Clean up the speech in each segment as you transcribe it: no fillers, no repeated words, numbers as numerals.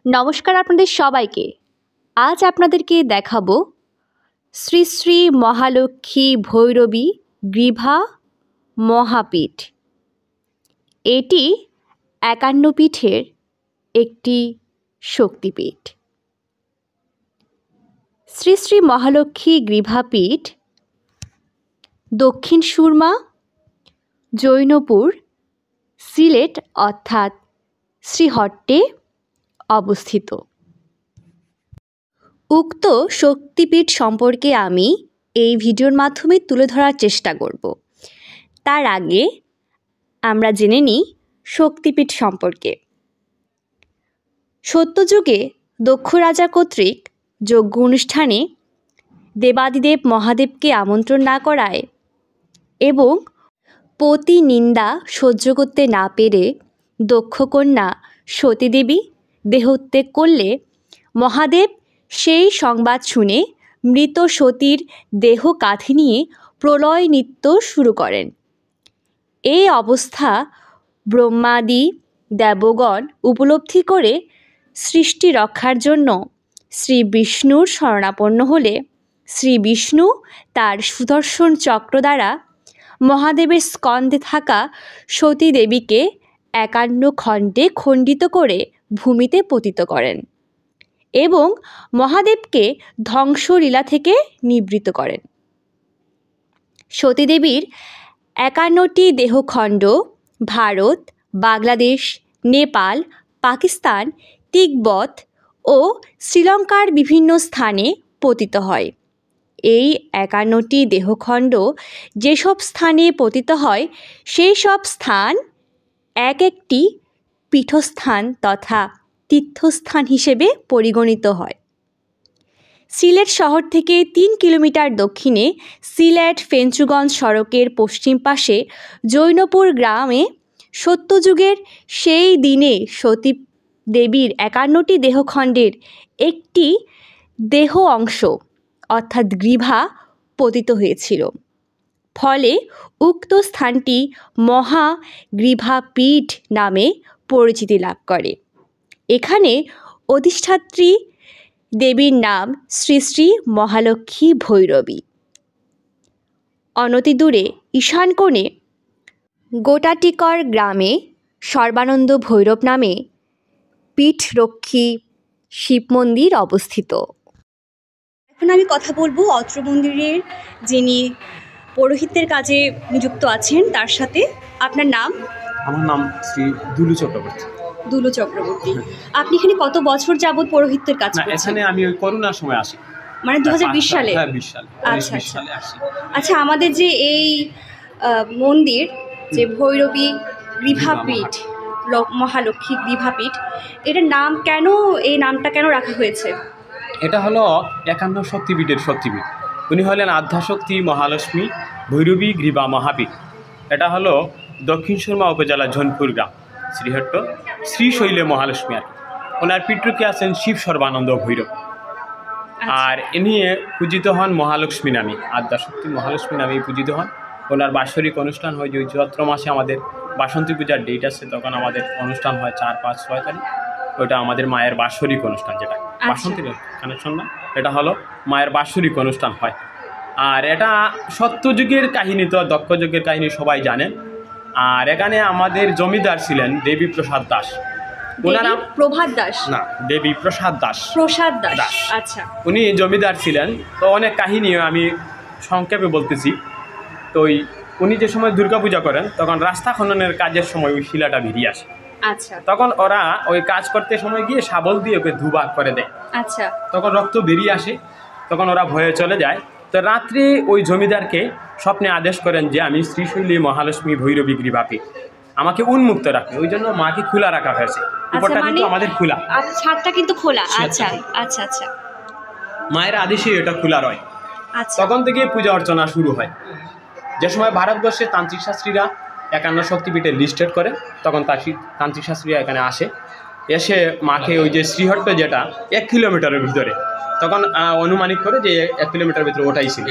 নমস্কার আপনাদের সবাইকে। আজ আপনাদেরকে দেখাবো শ্রী শ্রী মহালক্ষ্মী ভৈরবী গ্রীভা মহাপীঠ। এটি ৫১ পীঠের একটি শক্তিপীঠ। শ্রী শ্রী মহালক্ষ্মী গ্রীভাপীঠ দক্ষিণ সুরমা, জৈনপুর, সিলেট অর্থাৎ শ্রীহট্টে অবস্থিত। উক্ত শক্তিপীঠ সম্পর্কে আমি এই ভিডিওর মাধ্যমে তুলে ধরার চেষ্টা করব। তার আগে আমরা জেনে নিই শক্তিপীঠ সম্পর্কে। সত্যযুগে দক্ষ রাজা কর্তৃক যজ্ঞ অনুষ্ঠানে দেবাদিদেব মহাদেবকে আমন্ত্রণ না করায় এবং পতি নিন্দা সহ্য করতে না পেরে দক্ষকন্যা সতীদেবী দেহত্যাগ করলে মহাদেব সেই সংবাদ শুনে মৃত সতীর দেহ কাঁধে নিয়ে প্রলয় নৃত্য শুরু করেন। এই অবস্থা ব্রহ্মাদি দেবগণ উপলব্ধি করে সৃষ্টি রক্ষার জন্য শ্রী বিষ্ণুর শরণাপন্ন হলে শ্রী বিষ্ণু তার সুদর্শন চক্র দ্বারা মহাদেবের স্কন্ধে থাকা সতী দেবীকে ৫১ খণ্ডে খণ্ডিত করে ভূমিতে পতিত করেন এবং মহাদেবকে ধ্বংসলীলা থেকে নিবৃত্ত করেন। সতীদেবীর ৫১টি দেহখণ্ড ভারত, বাংলাদেশ, নেপাল, পাকিস্তান, তিব্বত ও শ্রীলঙ্কার বিভিন্ন স্থানে পতিত হয়। এই ৫১টি দেহখণ্ড যেসব স্থানে পতিত হয় সেই সব স্থান এক একটি পীঠস্থান তথা তীর্থস্থান হিসেবে পরিগণিত হয়। সিলেট শহর থেকে ৩ কিলোমিটার দক্ষিণে সিলেট ফেঞ্চুগঞ্জ সড়কের পশ্চিম পাশে জৈনপুর গ্রামে সত্যযুগের সেই দিনে সতী দেবীর ৫১টি দেহখণ্ডের একটি দেহ অংশ অর্থাৎ গ্রীভা পতিত হয়েছিল। ফলে উক্ত স্থানটি মহাগ্রীভাপীঠ নামে পরিচিতি লাভ করে। এখানে অধিষ্ঠাত্রী দেবীর নাম শ্রী শ্রী মহালক্ষ্মী ভৈরবী। অনতিদূরে ঈশান কোণে গোটাটিকর গ্রামে সর্বানন্দ ভৈরব নামে পীঠরক্ষী শিব মন্দির অবস্থিত। এখন আমি কথা বলবো অত্র মন্দিরের যিনি পৌরোহিত্যের কাজে নিযুক্ত আছেন তার সাথে। আপনার নাম? আমার নাম শ্রী দুলু চক্রবর্তী। দুলু চক্রবর্তী, আপনি এখানে কত বছর যাবৎ পৌরোহিত্যের কাজ করছেন? এখানে আমি ওই করোনার সময় আসি, মানে 2020 সালে? হ্যাঁ, 20 সালে। আচ্ছা 20 সালে আসি। আচ্ছা, আমাদের যে এই মন্দির যে ভৈরবী গ্রীভাপীঠ, মহালক্ষ্মী গ্রীভাপীঠ, এটার নাম কেন, এই নামটা কেন রাখা হয়েছে? এটা হলো ৫১ শক্তিপীঠের শক্তিপীঠ। উনি হলেন আদ্যাশক্তি মহালক্ষ্মী ভৈরবী গ্রীভা মহাপীঠ। এটা হলো দক্ষিণ সুরমা উপজেলা ঝনপুর গ্রাম, শ্রীহট্ট শ্রীশৈলে মহালক্ষ্মী। আর ওনার পিতৃকে আছেন শিব সর্বানন্দ ভৈরব। আর ইনি পূজিত হন মহালক্ষ্মী নামে, আদ্যাশক্তি মহালক্ষ্মী নামে পূজিত হন। ওনার বাৎসরিক অনুষ্ঠান হয় যে চৈত্র মাসে আমাদের বাসন্তী পূজার ডেট আছে, তখন আমাদের অনুষ্ঠান হয় ৪, ৫, ৬ তারিখ। ওইটা আমাদের মায়ের বাৎসরিক অনুষ্ঠান, যেটা বাসন্তীর কানেকশন না, এটা হলো মায়ের বাৎসরিক অনুষ্ঠান হয়। আর এটা সত্যযুগের কাহিনী, তো দক্ষ যুগের কাহিনী সবাই জানেন। আর এখানে আমাদের জমিদার ছিলেন দেবী প্রসাদ দাস। ওনারা প্রভাত দাস না, দেবী প্রসাদ দাস। প্রসাদ দাস, আচ্ছা। উনি জমিদার ছিলেন। তো অনেক কাহিনী আমি সংক্ষেপে বলতেছি। তো উনি যে সময় দুর্গাপূজা করেন তখন রাস্তা খননের কাজের সময় ওই শিলাটা বেরিয়ে আসে। আচ্ছা। তখন ওরা ওই কাজ করতে সময় গিয়ে শাবল দিয়ে ওকে দুভাগ করে দেয়। আচ্ছা। তখন রক্ত বেরিয়ে আসে, তখন ওরা ভয়ে চলে যায়। তো রাত্রে ওই জমিদারকে স্বপ্নে আদেশ করেন যে আমি শ্রীশৈলী মহালক্ষ্মী ভৈরবী গ্রীভাপীঠ, আমাকে উন্মুক্ত রাখবে। ওই জন্য মাকে খোলা রাখা হয়েছে, উপরটা কিন্তু আমাদের খোলা, ছাদটা কিন্তু খোলা। আচ্ছা আচ্ছা আচ্ছা, মায়ের আদেশে এটা খোলা রয়। তখন থেকে পূজা অর্চনা শুরু হয়। যে সময় ভারতবর্ষের তান্ত্রিক শাস্ত্রীরা ৫১ শক্তিপীঠে লিস্টেড করে, তখন তান্ত্রিক শাস্ত্রীরা এখানে আসে, এসে মাকে ওই যে শ্রীহট্ট যেটা ১ কিলোমিটারের ভিতরে, তখন অনুমানিক করে যে ১ কিলোমিটার ভিতরে ওটাই ছিল।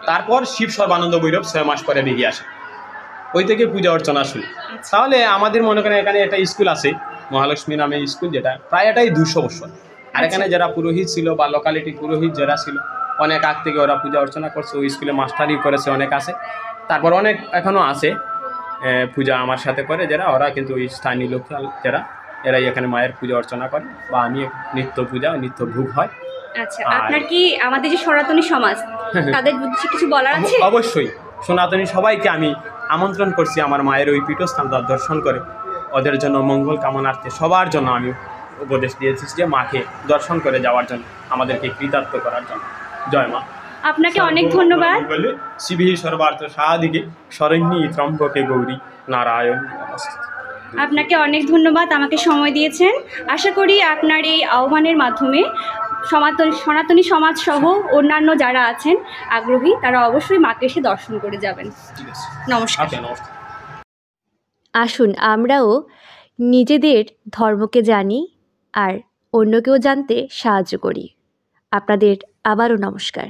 তারপর শিব সর্বানন্দ ভৈরব ৬ মাস পরে বেরিয়ে আসে, ওই থেকে পূজা অর্চনা শুরু। তাহলে আমাদের মনে করেন এখানে একটা স্কুল আছে, মহালক্ষ্মী নামে স্কুল, যেটা প্রায় এটাই 200 বছর। আর এখানে যারা পুরোহিত ছিল বা লোকালিটি পুরোহিত যারা ছিল, অনেক আগ থেকে ওরা পূজা অর্চনা করছে, ওই স্কুলে মাস্টারি করেছে অনেক আছে। তারপর অনেক এখনও আছে পূজা আমার সাথে করে যারা, ওরা কিন্তু ওই স্থানীয় লোকাল যারা, এরাই এখানে মায়ের পূজা অর্চনা করে, বা আমি নিত্য পূজা নিত্য ভোগ হয়। আচ্ছা, আপনার কি আমাদের যে সনাতনী সমাজ তাদের উদ্দেশ্যে কিছু বলার আছে? অবশ্যই, সনাতনী সবাইকে আমি আমন্ত্রণ করছি আমার মায়ের ওই পীঠস্থান দর্শন করে ওদের জন্য মঙ্গল কামনার্থে সবার জন্য আমি উপদেশ দিয়েছি যে মাকে দর্শন করে যাওয়ার জন্য, আমাদেরকে কৃতার্থ করার জন্য। জয় মা। আপনাকে অনেক ধন্যবাদ। শিবি সর্বার্থ সাধিকে শরণ্যী ত্রম্বকে গৌরী নারায়ণ নমস্তুতে। আপনাকে অনেক ধন্যবাদ আমাকে সময় দিয়েছেন। আশা করি আপনার এই আহ্বানের মাধ্যমে সনাতনী সমাজ সহ অন্যান্য যারা আছেন আগ্রহী, তারা অবশ্যই মাকে এসে দর্শন করে যাবেন। ঠিক আছে, নমস্কার। নমস্কার। আসুন আমরাও নিজেদের ধর্মকে জানি আর অন্যকেও জানতে সাহায্য করি। আপনাদের আবারও নমস্কার।